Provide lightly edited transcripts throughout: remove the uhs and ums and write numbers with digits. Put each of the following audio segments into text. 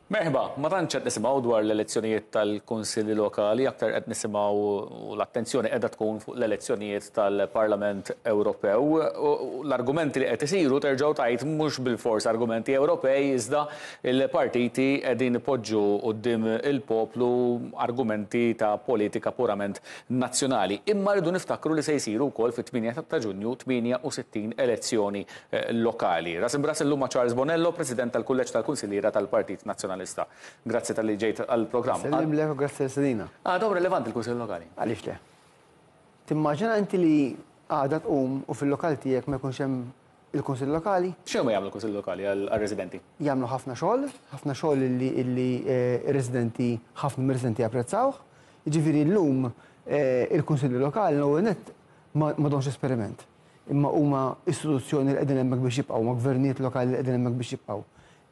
Merħba, ma tantx qed nisimgħu dwar l-elezzjonijiet tal-Kunsilli Lokali, aktar qed nisimgħu l-attenzjoni qiegħda tkun fuq l-elezzjonijiet tal-Parlament Ewropew. L-argumenti li qed isiru terġgħu tgħid mhux bil-fors argumenti Ewropej iżda il-partiti qegħdin ipoġġu quddiem il-poplu argumenti ta' politika purament nazzjonali. Imma rridu niftakru li se jsiru wkoll fit-8 ta' Ġunju 68 elezzjoni lokali. Ras imbras illum ma' Charles Bonello, President tal-Kulleġġ tal-Kunsilliera tal-Partit Nazzjonalista. Grazzi tal-li ġejt għal-programm. Sellim lek u grazzi l-sedina. Daw relevanti l-Kunsill Lokali. Għalix le. Timmaġina inti li għada tqum u fil-lokal tiegħek ma jkunx hemm il-Kunsill Lokali? X'huma jagħmlu l-Kunsill Lokali għal-residenti? Jagħmlu ħafna xogħol illi residenti ħafna mir-residenti japprezzawh. Jiġifieri llum il-Kunsilli Lokali l-ewwel nett ma donx esperiment. Imma huma istituzzjoni li qegħdin hemmhekk biex jibqgħu, ma gvernijiet lokali li qegħdin hemmhekk biex jibqgħu.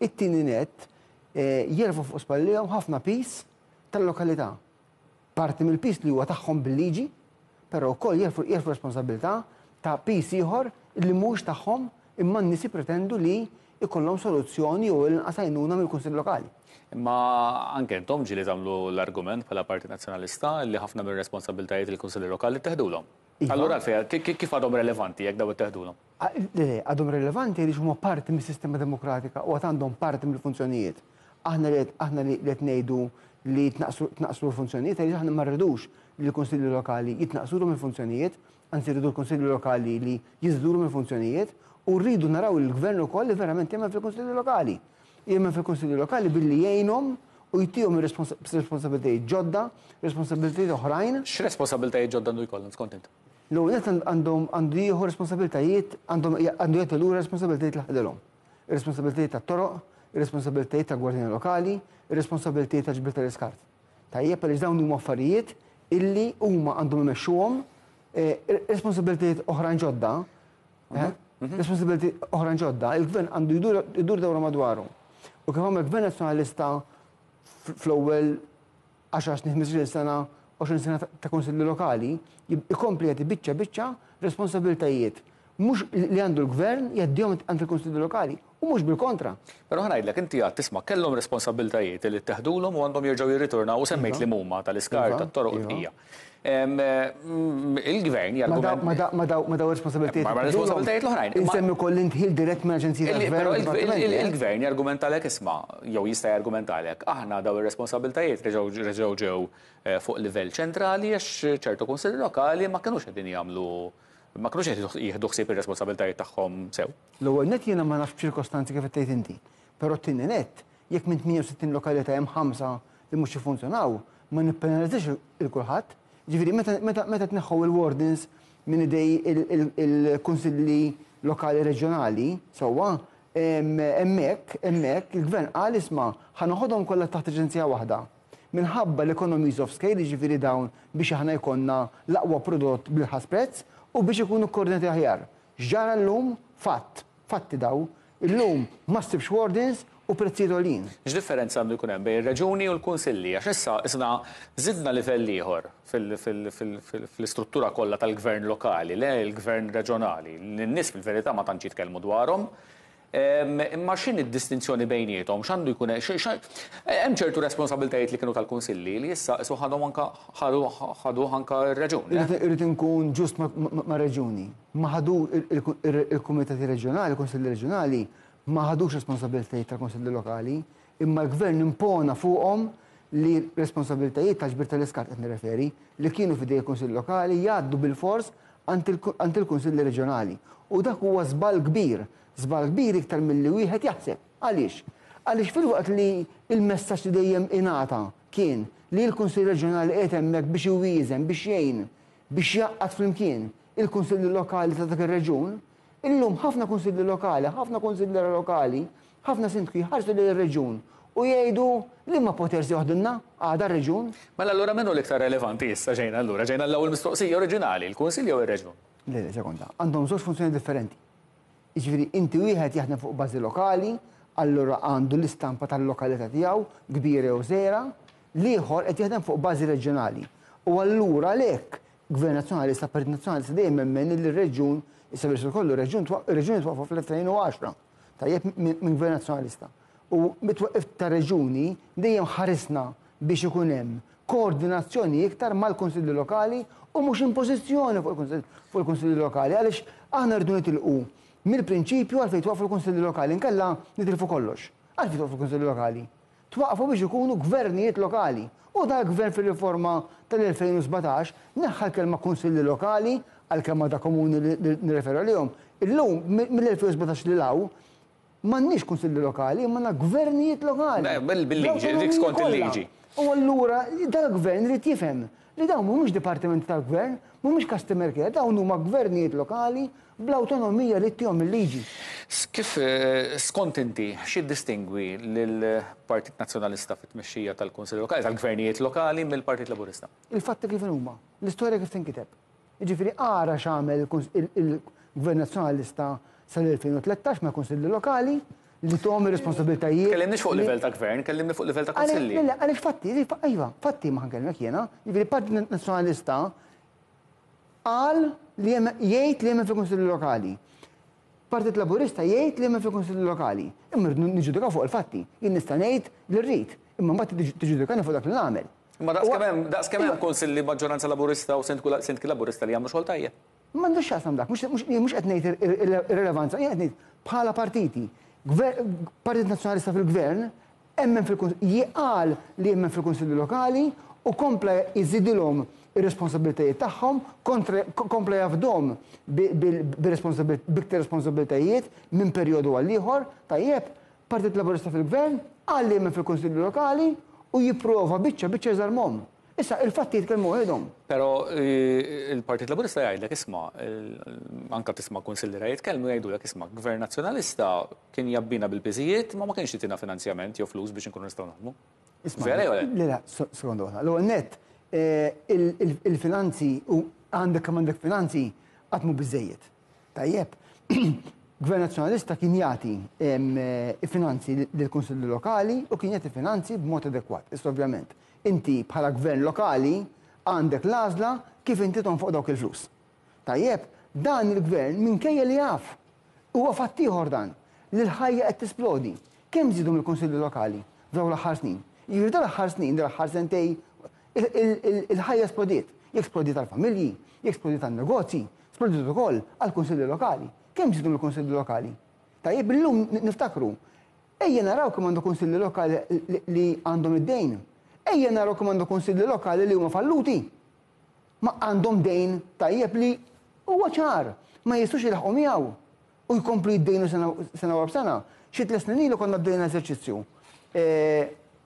It-tieni nett jerfu fuq spallihom ħafna pis tal-lokalità. Parti mill-pis li huwa tagħhom bil-liġi, però wkoll jerfu responsabilità ta' pis ieħor li mhux tagħhom imma n-nies pretendu li ikollhom soluzzjoni jew inqas għajnuna mill-Kunsill Lokali. Imma anke intom ġieli tagħmlu l-argument bħala Partit Nazzjonalista li ħafna mir-responsabbiltajiet il-Kunsilli Lokali teħdulhom. Allura kif għadhom relevanti jekk daw itteħdulhom? Għadhom relevanti li huma parti mis-sistema demokratika u għad għandhom parti mill-funzjonijiet. Aħna li qed ngħidu li tnaqsu l-funzjonijiet, għaliex aħna ma rridux li l-Kunsilli Lokali jitnaqsulu mill-funzjonijiet, anzi rridu l-Kunsilli Lokali li jiżduru mill-funzjonijiet u rridu naraw il-Gvern ukoll li verament jemmen fil-Kunsilli Lokali. Jemmen fil-Kunsilli Lokali billi jgħinhom u jtihom responsabilitajiet ġodda, responsabilitajiet oħrajn. X'responsabilitajiet ġodda għandu jkollhom skont int? L-għunet għandu jieħu responsabilitajiet, għandu jgħetu responsabilitajiet li ħadilhom. Ir-responsabilitajiet tat-toroq, ir-responsabilitajiet ta' gwardjani lokali, ir-responsabilitajiet ta' ġbir tal-iskart. Tajjeb għaliex dawn huma affarijiet illi huma għandhom imexxuhom responsabilitajiet oħrajn ġodda. Responsabilitajiet oħrajn ġodda, il-Gvern għandu jdur dawra madwaru. U kif għamel Gvern Nazzjonalista fl-ewwel 10-15 sena 20 sena ta' Kunsilli Lokali, ikompli jagħti biċċa responsabiltajiet mhux li għandu l-Gvern jgħaddihom għand il-Kunsilli Lokali u mhux bil-kontra. Però ngħidlek inti għad tisma' kellhom responsabiltajiet li tteħdulhom u għandhom jerġgħu jirritornaw u semmejt li huma tal-iskar tat-toroq u l-ħija. Il-Gvern jargument. Ma daw responsabiltajiet. Ma responsabiltajiet l-oħrajn. Insemmi koll intħil dirett minn aġenzija tal-Gvern. Il-Gvern jargumentalek isma' jew jista' jargumentalek aħna daw ir-responsabiltajiet reġgħu ġew fuq livell ċentrali għax ċertu kunsilli lokali ma kinux qegħdin jagħmlu ma kinux qed jieħdu ħsieb ir-responsabiltajiet tagħhom sew. L-ewwel nett jiena ma nafx ċirkostanzi kif tgħid inti. Però t-tieni nett jekk minn 68 lokalità hemm 5 li mhux jiffunzjonaw ma nippenalizzix il-kulħadd. Ġifieri meta tneħħu il-wardens minn idej il-kunsilli lokali reġjonali sewwa hemmhekk il-Gvern qal isma' ħanoħodhom kollha taħt aġenzija waħda. Minħabba l-economies of scale, ġifieri dawn biex aħna jkollna l-aqwa prodott bil-ħas prezz u biex ikunu koordinati aħjar. Ġara llum fatti daw, illum ma ssibx wardens u prezzijiet għolin. X'differenza għandu jkun hemm bejn ir-reġuni u l-kunsilli għax issa isna żidna livell ieħor fil-istruttura kollha tal-gvern lokali, le l-gvern reġjonali. N-nies fil-verità ma tantx jitkellmu dwarhom. Imma x'in id-distinzjoni bejniethom? X'għandu jkun hemm ċertu responsabbiltajiet li kienu tal-kunsilli li issa ħadhom ħadu anke r-reġuni. Irid inkun ġust ma' reġuni. Ma ħadu il-kumitati reġjonali, il-kunsilli reġjonali ma ħadux responsabilitajiet tal-Kunsilli Lokali, imma l-Gvern impona fuqhom li responsabilitajiet tal-ġbir tal-iskart qed nirreferi li kienu fidej il-Kunsilli Lokali jgħaddu bil-fors għand il-Kunsilli Reġjonali. U dak huwa żball kbir iktar milli wieħed jaħseb. Għaliex? Għaliex fil-waqt li il-messaġġ li dejjem ingħata kien li l-Kunsill Reġjonali qed hemmhekk biex iwieżen, biex jgħin, biex jaqqad flimkien il-Kunsilli Lokali ta' dak ir-reġun. Illum ħafna kunsilli lokali, ħafna kunsilliera lokali, ħafna sindki ħarsu li l-reġun u jgħidu li ma poters joħdilna għada r-reġun. Mela allura minnu l-iktar relevanti issa ġejna allura, ġejna l-ewwel mistoqsija oriġinali, il-kunsilli jew ir-reġun? Le, sekonda, għandhom żewġ funzjoni differenti. Jiġifieri inti wieħed jaħdem fuq bażi lokali, allura għandu l-istampa tal-lokalità tiegħu kbira jew żgħira, l-ieħor qed jaħdem fuq bażi reġjonali. U allura għalhekk Gvern Nazzjonalista, Partit Nazzjonalista dejjem hemmen li r-reġun issa biex kollu reġuni twaqfu fl-2010 tajjeb minn Gvern Nazzjonalista. U mit-twaqqif ta' reġuni dejjem ħarisna biex ikun hemm koordinazzjoni iktar mal-konsilli lokali u mhux impożizzjoni fuq il-konsilli lokali għaliex aħna rridu nitilqu mill-prinċipju għalfejn twaqfu l-konsilli lokali nkella nitilfu kollox. Għalfejn twaqfu l-konsilli lokali. Twaqfu biex ikunu gvernijiet lokali. U da gvern fil-riforma tal-2017 neħħa l-kelma konsilli lokali għal-kelma ta' komuni li nirreferu għalihom. Illum mill-2017 li law m'għandniex konsilli lokali, imma gvernijiet lokali. Bil-liġi, dik skont il-liġi. U allura dal-gvern li tifhem li dawn mhumiex dipartimenti tal-gvern, mhumiex customer care, dawn huma gvernijiet lokali bl-awtonomija li tihom il-liġi. Kif skont inti x'iddistingwi lill-Partit Nazzjonalista fit-tmexxija tal-Kunsilli Lokali, tal-Gvernijiet Lokali mill-Partit Laburista? Il-fatti kif huma, l-istorja kif tinkiteb. Jiġifieri ara x'għamel il-Gvern Nazzjonalista sal-2013 ma' Kunsilli Lokali li tuhom ir-responsabiltajiet. Kellimniex fuq livell ta' gvern, kellimni fuq livell ta' konsilli. Għaliex fatti ma ħankellmek jiena, jiġifieri Partit Nazzjonalista qal li jgħid li hemm fil-Kunsilli Lokali. Partit Laburista jgħid li hemm fil-Kunsilli Lokali. Imma niġġudikaw fuq il-fatti. Jien nista' ngħid li rrid, imma mbagħad tiġġudikani fuq dak li nagħmel. Imma daqs kemm hemm konsilli maġġoranza Laburista u sindki Laburista li jagħmlu xogħol tajjeb. M'għandux x'jaqsam dak, mhux qed ngħid irrelevanza, jien qed ngħid bħala partiti. Partit Nazzjonalista fil-Gvern jqal li hemm fil-Kunsilli Lokali u kompla jżidilhom ir-responsabilitajiet tagħhom, kompla jafdhom b'iktar responsabilitajiet minn perjodu għal ieħor, tajjeb, Partit Laburista fil-Gvern qal li hemm fil-Kunsilli Lokali u jipprova biċċa żarmhom. Issa il-fatti jitkellmu għedhom. Però il-Partit Laburista jgħidlek isma' anke tisma' konsilli jitkellmu jgħidulek isma' Gvern Nazzjonalista kien jabbina bil-biżijiet ma kienx jitina finanzjament jew flus biex inkunu nistgħu naħdmu. Vera jew le? Le, sekondu għana. L-ewwel nett il-finanzi u għandek finanzi għatmu biżejjed. Tajjeb, Gvern Nazzjonalista kien jagħti finanzi lill-Kunsilli Lokali u kien jagħti finanzi b'mod adekwat. Issa ovvjament inti bħala gvern lokali għandek l-għażla kif inti tonfoq dawk il-flus. Tajjeb, dan il-gvern minkejja li jaf huwa fatt ieħor dan li l-ħajja qed tisplodi. Kemm żidu mill-Kunsilli Lokali f'dawn l-aħħar snin? Jiġri l-aħħar snin, l-aħħar sentej il-ħajja esplodiet. Jeksplodiet għall-familji, jeksplodiet għall-negozji, esplodiet ukoll għall-Kunsilli Lokali. Kemm żidu mill-Kunsilli Lokali? Tajjeb, illum niftakru. Ejja naraw kemm għandu Kunsilli Lokali li għandhom id-dejn. Ejja naraw kemm għandu Kunsilli Lokali li huma falluti. Ma għandhom dejn tajjeb li huwa ċar, ma jistgħux jilħqu miegħu u jkomplu jiddejnu sena wara b'sena. Xi 3 snin ilu konna bdejna eżerċizzju.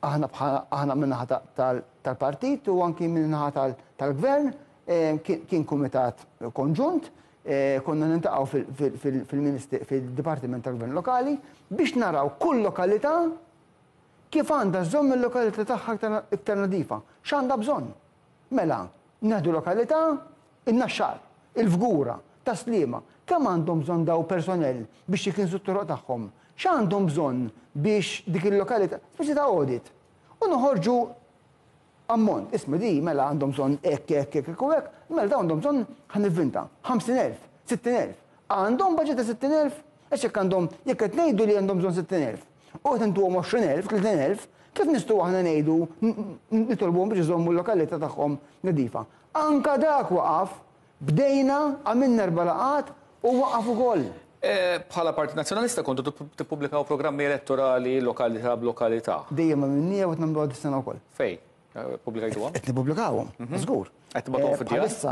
Aħna min-naħa tal-partit u anki min-naħa tal-gvern kien kumitat konġunt, konna nintaqgħu fil-Dipartiment tal-Gvern Lokali biex naraw kull lokalità kif għandha bżonn il-lokalità tagħha iktar nadifa. X'għandha bżonn? Mela, naħdu lokalità, in-Naxxar, il-Fgura, Taslima, kemm għandhom bżonn daw personell biex jikinsu t-toroq tagħhom? X'għandhom bżonn biex dik il-lokalità, speċi ta' audit. U noħorġu ammont, isma' di mela għandhom bżonn hekk u hekk, mela dawn għandhom bżonn ħanivvinta 50,000, 60,000. Għandhom budget ta' 60,000, hekk għandhom jekk qed ngħidu li għandhom bżonn 60,000. U qed intuhom 20,000, 30,000, kif nistgħu aħna ngħidu nitolbuhom biex iżommu l-lokalità tagħhom nadifa. Anka dak waqaf, bdejna għamilna 4 laqat u waqaf ukoll. Bħala Partit Nazzjonalista kontu tippubblikaw programmi elettorali lokalità b'lokalità. Dejjem ma minnija u qed nagħmlu għad is-sena wkoll. Fej? Pubblikajtuhom? Qed nippubblikawhom, żgur. Qed tibgħatuhom fid-djar? Bħalissa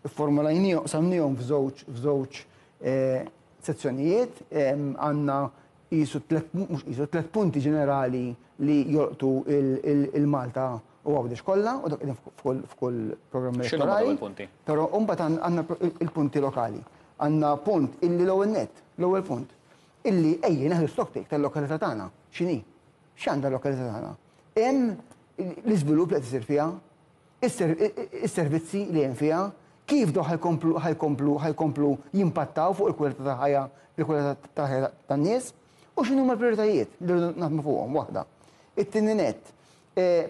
ifformulajnihom samnihom f'żewġ sezzjonijiet għandna qisu 3 punti ġenerali li jolqtu il-Malta u għawdex kollha u dak f'kull programm elettorali. Però mbagħad għandna il-punti lokali. Għandna punt illi l-ewwel punt, illi ejja neħdu stocktake tal-lokalità tagħna. X'inhi? X'għandha l-lokalità tagħna? Hemm l-iżvilupp li qed isir fiha, is-servizzi li hemm fiha, kif do ħajkomplu jimpattaw fuq il-kwalità ta' ħajja, il-kwalità ta' ħajja tan-nies, u x'inhu l-prijoritajiet li rridu naħdmu fuqhom waħda. It-tieni nett,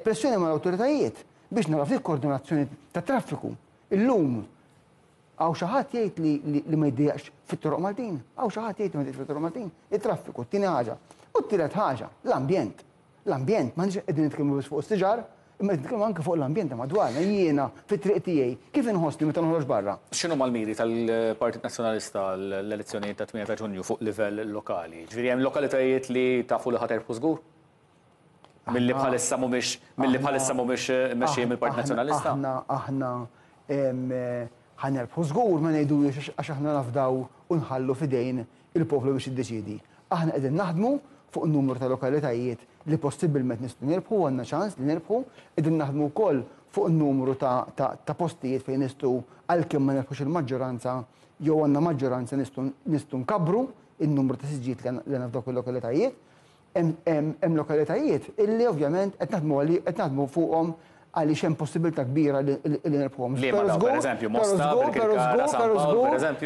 pressjoni mal-awtoritajiet biex naraw fil koordinazzjoni ta' traffiku. Illum Għaw xi ħadd jgħid li ma jdejjaqx fit-toroq Maltin. Għaw xi ħadd jgħid li ma jdejjaqx fit-toroq Maltin. Il-traffiku, t-tieni ħaġa. U t-tielet ħaġa, l-ambjent. L-ambjent, ma nix qegħdin nitkellmu biss fuq is-siġar, imma nitkellmu anke fuq l-ambjent madwarna. Jiena fit-triq tiegħi kif inħossni meta noħroġ barra. X'inhu mal-miri tal-Partit Nazzjonalista l-elezzjonijiet ta' 8 ta' Ġunju fuq livell lokali? Ġifieri hemm lokalitajiet li tafu li ħaterbħu żgur? Milli bħalissa mhumiex mexxejjin mill-Partit Nazzjonalista? Aħna ħanerbħu żgur ma ngħidulix għax aħna nafdaw u nħallu f'idejn il-poplu biex jiddeċiedi. Aħna qegħdin naħdmu fuq n-numru ta' lokalitajiet li possibilment nistgħu nirbħu, għandna ċans li nirbħu, qegħdin naħdmu wkoll fuq n-numru ta' postijiet fejn nistgħu għalkemm ma nirbħux il-maġġoranza jew għandna maġġoranza nistgħu nkabru in-numru ta' siġġiet li għandna f'dawk il-lokalitajiet. Hemm lokalitajiet illi ovvjament qed naħdmu fuqhom għaliex hemm possibilità kbira li nirbħuhom.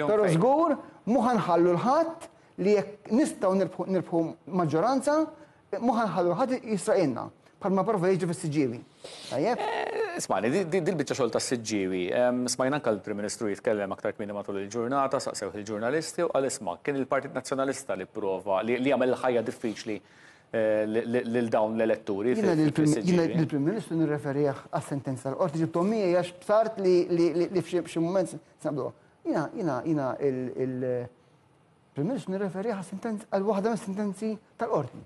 Però żgur mhu ħanħallu l-ħadd li jekk nistgħu nirbħu maġġoranza, mhu ħanħallu l-ħadd jisraqilna bħalma prova jiġri fis-Siġġiewi. Tajjeb? Ismani, dil-biċċa xogħol tas-Siġġiewi. Smajna anke l-Prim Ministru jitkellem aktar kmieni matul il-ġurnata, saqsew il-ġurnalisti u qal isma' kien il-Partit Nazzjonalista li prova li jagħmel ħajja diffiċli lil dawn l-elettori. Jiena lill-Prim Ministru nirreferih għas-sentenza tal-qorti ġibthom miegħi għax b'sart li f'xi mument snabduha. Jiena il-Prim Ministru nirreferih għal waħda mis-sentenzi tal-qorti.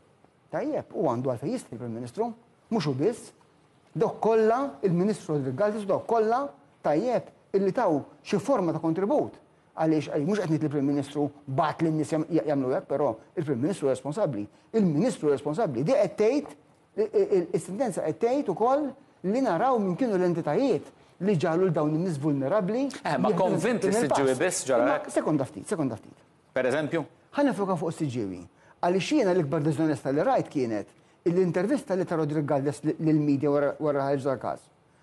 Tajjeb, u għandu għalfejn jistri il-Prim Ministru, mhux hu biss, dawk kollha il-Ministru Rodriguez dawk kollha tajjeb illi taw xi forma ta' kontribut. Għaliex mhux qed ngħid li Prim Ministru bat lin nies jagħmlu hekk, però il-Prim Ministru responsabbli. Il-Ministru responsabbli di qed tgħid is-sentenza qed tgħid ukoll li naraw min kienu l-entitajiet li ġalu l dawn in-nies vulnerabbli. Ma konvint is-Siġġiewi biss ġara hekk. Sekonda ftit. Pereżempju? Ħanifoka fuq is-Siġġiewi. Għaliex jiena l-ikbar diżonesta li rajt kienet l-intervista li ta' Rodriguez lill-medja wara ħarġ dal-każ.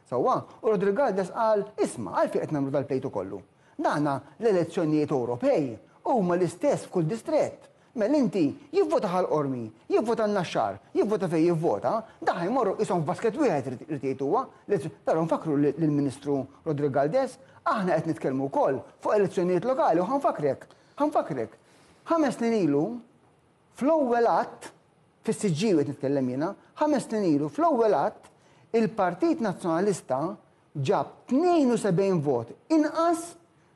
Sewwa, u Rodriguez qal isma' għalfejn qed nagħmlu dal-pejtu kollu. Daħna l-elezzjonijiet Ewropej huma l-istess f'kull distrett. Mela inti jivvota ħal-qormi, jivvota n-naxxar, jivvota fejn jivvota, daħ jmorru ishom f'basket wieħed irid jgħid huwa. Però nfakru lill-Ministru Rodriguez aħna qed nitkellmu wkoll fuq elezzjonijiet lokali u ħanfakrek. 5 snin ilu fl-ewwel att fis-Siġġiewi qed nitkellem jiena, 5 snin ilu fl-ewwel att il-Partit Nazzjonalista ġab 72 vot inqas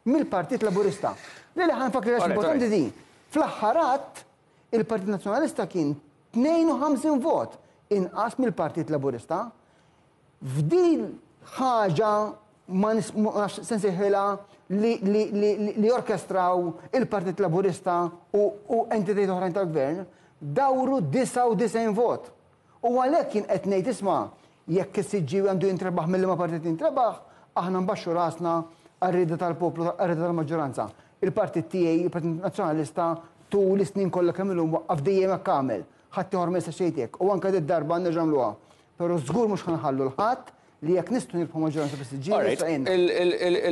mill-Partit Laburista. Lili ħanfakri għax importanti din. Fl-aħħar att il-Partit Nazzjonalista kien 52 vot inqas mill-Partit Laburista. F'din ħaġa ma sensejħilha li orkestraw il-Partit Laburista u entitajiet oħrajn tal-Gvern dawru 99 vot. U għalhekk kien qed ngħid isma' jekk is-Siġġiewi għandu jintrebaħ mill-ma partit jintrebaħ, aħna nbaxxu rasna għar-rieda tal-poplu, għar-rieda tal-maġġoranza. Il-Partit tiegħi, il-Partit Nazzjonalista, tul is-snin kollha kemm ilhom waqqaf dejjem hekk għamel. Ħadd ieħor ma jistax jgħid hekk. U anke d-darba nirġamluha. Però żgur mhux ħanħallu l-ħadd li jekk nistgħu nirbħu maġġoranza fis-Siġġiewi.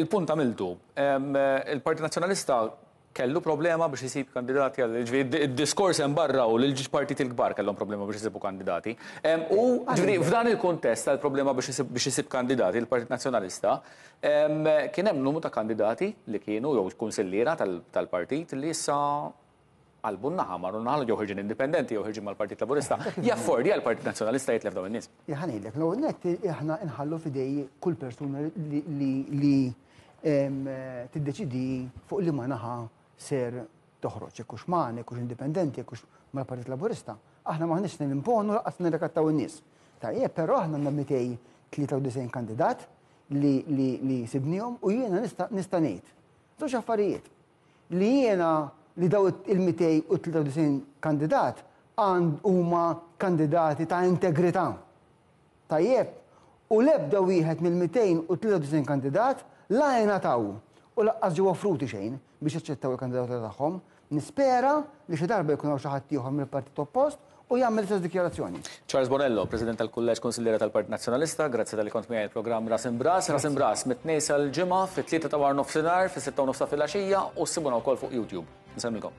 Il-punt għamiltu. Il-Partit Nazzjonalista kellu problema biex jisib kandidati id-diskors hemm barra u l-partit il-kbar kellhom problema biex jisibu kandidati. U f'dan il-kontest tal-problema biex jisib kandidati il-Partit Nazzjonalista kien hemm numru ta' kandidati li kienu jew kunsilliera tal-partit li issa qalbu naħa marru naħlu jew ħirġin indipendenti jew ħirġin mal-Partit Laburista. Jaffordi għall-Partit Nazzjonalista jitlef dawn in-nies. Ħanejlek, l-ewwel nett aħna nħallu f'idej kull persuna li tiddeċidi fuq li ma naħa ser toħroġ, jekkux magħna, jekkux indipendenti, jekkux mal-Partit Laburista. Aħna maħniex nimponu laqas nirrakattaw in-nies. Tajjeb, però aħna għandna 293 kandidat li sibnihom u jiena nista' ngħid. Żewġ affarijiet. Li jiena li daw il-293 kandidat huma kandidati ta' integrità. Tajjeb, u l-ebda wieħed mill-293 kandidat la jingħataw u laqqas ġew offruti xejn biex jaċċettaw il-kandidatura tagħhom. Nispera li xi darba jkun hawn xi ħadd ieħor mill-Partit Oppost u jagħmel istess dikjarazzjoni. Charles Bonello, President tal-Kulleġġ Konsilliera tal-Partit Nazzjonalista, grazzi tal-li kont miegħi il-programm Ras Imbras. Ras Imbras mit-tnejn sal-ġimgħa fit-3 ta' war nofsinhar, fis-6 u nofs ta' filgħaxija u ssibuna wkoll fuq YouTube. Nsemmilkom.